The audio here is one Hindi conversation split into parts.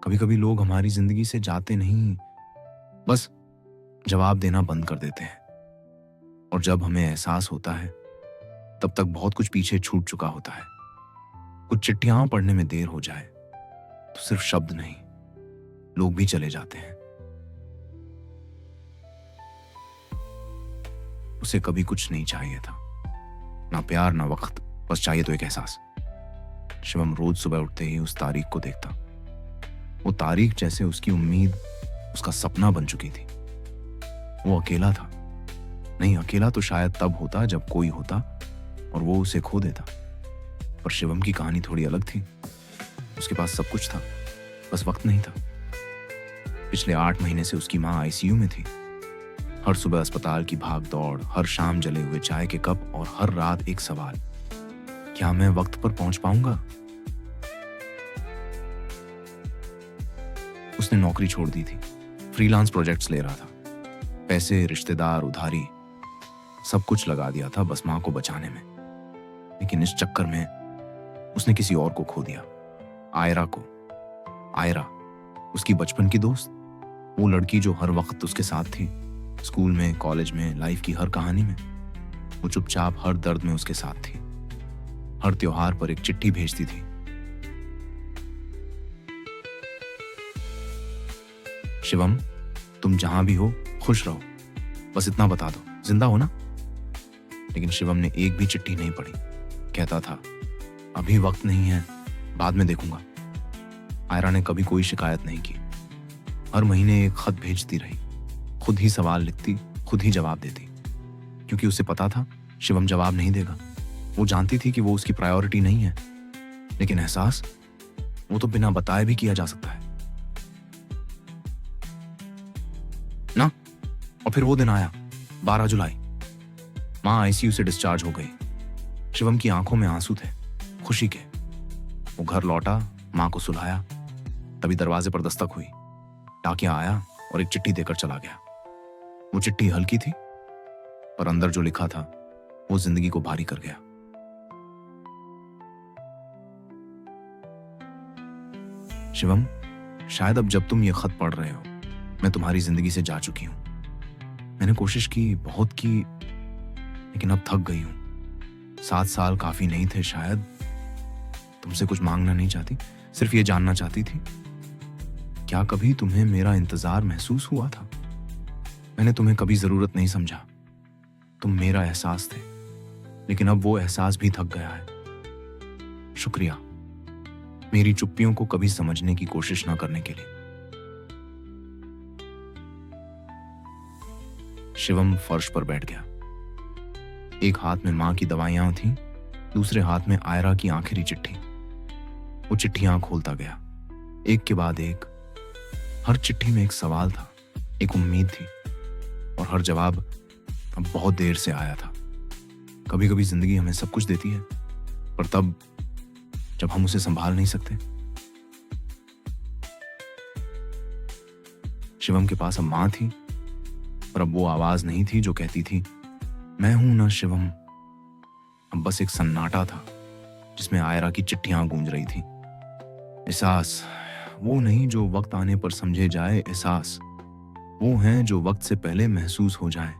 कभी कभी लोग हमारी जिंदगी से जाते नहीं, बस जवाब देना बंद कर देते हैं। और जब हमें एहसास होता है तब तक बहुत कुछ पीछे छूट चुका होता है। कुछ चिट्ठियां पढ़ने में देर हो जाए तो सिर्फ शब्द नहीं, लोग भी चले जाते हैं। उसे कभी कुछ नहीं चाहिए था, ना प्यार ना वक्त, बस चाहिए तो एक एहसास। शिवम रोज सुबह उठते ही उस तारीख को देखता। वो तारीख जैसे उसकी उम्मीद, उसका सपना बन चुकी थी। वो अकेला था। नहीं, अकेला तो शायद तब होता जब कोई होता और वो उसे खो देता। पर शिवम की कहानी थोड़ी अलग थी। उसके पास सब कुछ था, बस वक्त नहीं था। पिछले 8 महीने से उसकी माँ आईसीयू में थी। हर सुबह अस्पताल की भाग दौड़, हर शाम जले हुए चाय के कप और हर रात एक सवाल, क्या मैं वक्त पर पहुंच पाऊंगा? उसने नौकरी छोड़ दी थी, फ्रीलांस प्रोजेक्ट्स ले रहा था। पैसे, रिश्तेदार, उधारी, सब कुछ लगा दिया था बस मां को बचाने में। लेकिन इस चक्कर में उसने किसी और को खो दिया, आयरा को। आयरा, उसकी बचपन की दोस्त, वो लड़की जो हर वक्त उसके साथ थी, स्कूल में, कॉलेज में, लाइफ की हर कहानी में। वो चुपचाप हर दर्द में उसके साथ थी। हर त्योहार पर एक चिट्ठी भेजती थी। शिवम, तुम जहां भी हो खुश रहो, बस इतना बता दो, जिंदा हो ना? लेकिन शिवम ने एक भी चिट्ठी नहीं पढ़ी। कहता था, अभी वक्त नहीं है, बाद में देखूंगा। आयरा ने कभी कोई शिकायत नहीं की। हर महीने एक खत भेजती रही, खुद ही सवाल लिखती, खुद ही जवाब देती, क्योंकि उसे पता था शिवम जवाब नहीं देगा। वो जानती थी कि वो उसकी प्रायोरिटी नहीं है। लेकिन एहसास, वो तो बिना बताए भी किया जा सकता है ना। और फिर वो दिन आया, 12 जुलाई। माँ आईसीयू से डिस्चार्ज हो गई। शिवम की आंखों में आंसू थे, खुशी के। वो घर लौटा, माँ को सुलाया। तभी दरवाजे पर दस्तक हुई। डाकिया आया और एक चिट्ठी देकर चला गया। वो चिट्ठी हल्की थी, पर अंदर जो लिखा था वो जिंदगी को भारी कर गया। शिवम, शायद अब जब तुम ये खत पढ़ रहे हो, मैं तुम्हारी जिंदगी से जा चुकी हूं। मैंने कोशिश की, बहुत की, लेकिन अब थक गई हूं। 7 साल काफी नहीं थे शायद। तुमसे कुछ मांगना नहीं चाहती, सिर्फ ये जानना चाहती थी, क्या कभी तुम्हें मेरा इंतजार महसूस हुआ था? मैंने तुम्हें कभी जरूरत नहीं समझा। तुम मेरा एहसास थे, लेकिन अब वो एहसास भी थक गया है। शुक्रिया, मेरी चुप्पियों को कभी समझने की कोशिश ना करने के लिए। शिवम फर्श पर बैठ गया। एक हाथ में मां की दवाइयां थीं, दूसरे हाथ में आयरा की आखिरी चिट्ठी। वो चिट्ठियां खोलता गया, एक के बाद एक। हर चिट्ठी में एक सवाल था, एक उम्मीद थी, और हर जवाब अब बहुत देर से आया था। कभी कभी जिंदगी हमें सब कुछ देती है, पर तब जब हम उसे संभाल नहीं सकते। शिवम के पास अब मां थी, पर अब वो आवाज नहीं थी जो कहती थी, मैं हूं ना शिवम। अब बस एक सन्नाटा था जिसमें आयरा की चिट्ठियां गूंज रही थी। एहसास, वो नहीं जो वक्त आने पर समझे जाए। एहसास वो हैं जो वक्त से पहले महसूस हो जाए।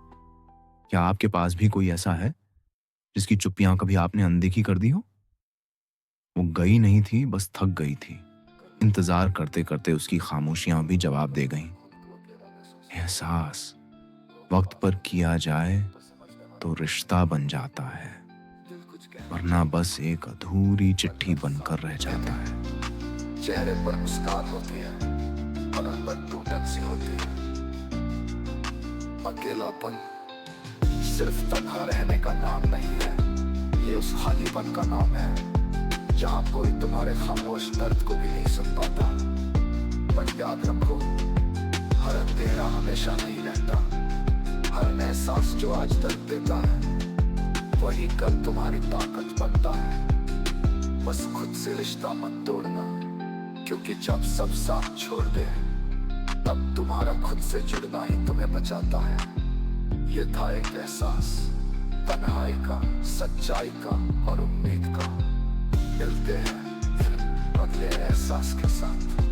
क्या आपके पास भी कोई ऐसा है जिसकी चुप्पियां कभी आपने अनदेखी कर दी हो? वो गई नहीं थी, बस थक गई थी। इंतजार करते करते उसकी खामोशियां भी जवाब दे गईं। एहसास वक्त पर किया जाए तो रिश्ता बन जाता है, वरना बस एक अधूरी चिट्ठी बनकर रह जाता है। चेहरे पर मुस्कान होती है, पर अंदर टूटन सी होती है। अकेलापन सिर्फ तन्हा रहने का नाम नहीं है, ये उस खालीपन का नाम है जहाँ कोई तुम्हारे खामोश दर्द को भी नहीं सुन पाता। पर याद रखो, हर अंधेरा हमेशा नहीं रहता। हर एहसास जो आज दर्द देता है, वही कल तुम्हारी ताकत बनता है। बस खुद से रिश्ता मत तोड़ना, क्योंकि जब सब साथ छोड़ दे, तब तुम्हारा खुद से जुड़ना ही तुम्हें बचाता है। ये था एक एहसास, तन्हाई का, सच्चाई का और उम्मीद का। मिलते हैं फिर अगले एहसास के साथ।